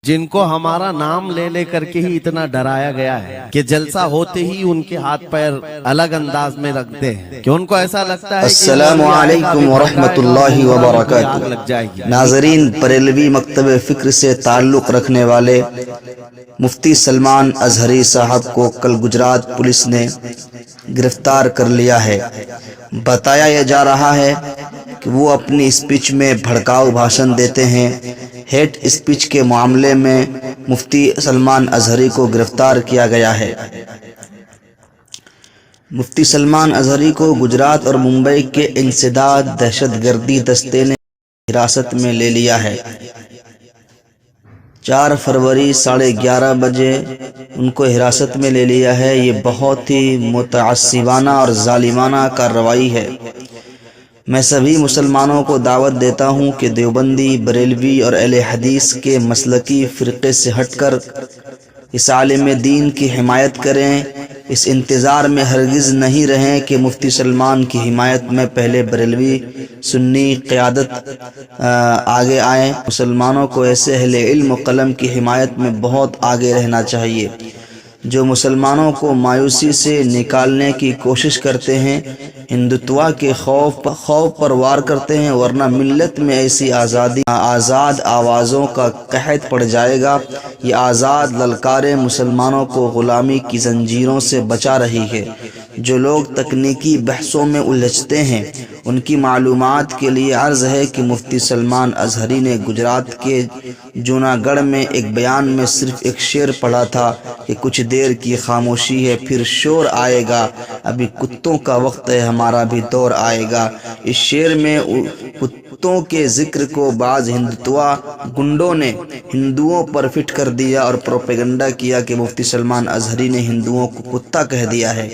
جن کو ہمارا نام لے لے کر کے ہی اتنا ڈرایا گیا ہے کہ جلسہ ہوتے ہی ان کے ہاتھ پیر الگ انداز میں رکھتے ہیں کہ ان کو ایسا لگتا ہے کہ السلام علیکم ورحمۃ اللہ وبرکاتہ۔ ناظرین، بریلوی مکتب فکر سے تعلق رکھنے والے مفتی سلمان ازہری صاحب کو کل گجرات پولیس نے گرفتار کر لیا ہے۔ بتایا یہ جا رہا ہے کہ وہ اپنی اسپیچ میں بھڑکاؤ بھاشن دیتے ہیں۔ ہیٹ اسپیچ کے معاملے میں مفتی سلمان ازہری کو گرفتار کیا گیا ہے۔ مفتی سلمان ازہری کو گجرات اور ممبئی کے انسداد دہشت گردی دستے نے حراست میں لے لیا ہے۔ 4 فروری 11:30 بجے ان کو حراست میں لے لیا ہے۔ یہ بہت ہی متعصبانہ اور ظالمانہ کارروائی ہے۔ میں سبھی مسلمانوں کو دعوت دیتا ہوں کہ دیوبندی، بریلوی اور اہل حدیث کے مسلکی فرقے سے ہٹ کر اس عالم دین کی حمایت کریں۔ اس انتظار میں ہرگز نہیں رہیں کہ مفتی سلمان کی حمایت میں پہلے بریلوی سنی قیادت آگے آئیں۔ مسلمانوں کو ایسے اہل علم و قلم کی حمایت میں بہت آگے رہنا چاہیے جو مسلمانوں کو مایوسی سے نکالنے کی کوشش کرتے ہیں، ہندوتوا کے خوف پر وار کرتے ہیں، ورنہ ملت میں ایسی آزاد آوازوں کا قحط پڑ جائے گا۔ یہ آزاد للکاریں مسلمانوں کو غلامی کی زنجیروں سے بچا رہی ہے۔ جو لوگ تکنیکی بحثوں میں الجھتے ہیں، ان کی معلومات کے لیے عرض ہے کہ مفتی سلمان ازہری نے گجرات کے جوناگڑھ میں ایک بیان میں صرف ایک شعر پڑھا تھا کہ کچھ دیر کی خاموشی ہے پھر شور آئے گا، ابھی کتوں کا وقت ہے ہمارا بھی دور آئے گا۔ اس شعر میں کتوں کے ذکر کو بعض ہندوتوا گنڈوں نے ہندوؤں پر فٹ کر دیا اور پروپیگنڈا کیا کہ مفتی سلمان ازہری نے ہندوؤں کو کتا کہہ دیا ہے۔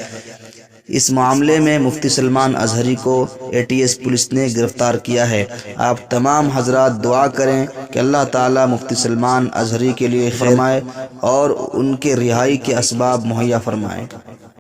اس معاملے میں مفتی سلمان ازہری کو ATS پولیس نے گرفتار کیا ہے۔ آپ تمام حضرات دعا کریں کہ اللہ تعالیٰ مفتی سلمان ازہری کے لیے فرمائے اور ان کے رہائی کے اسباب مہیا فرمائے۔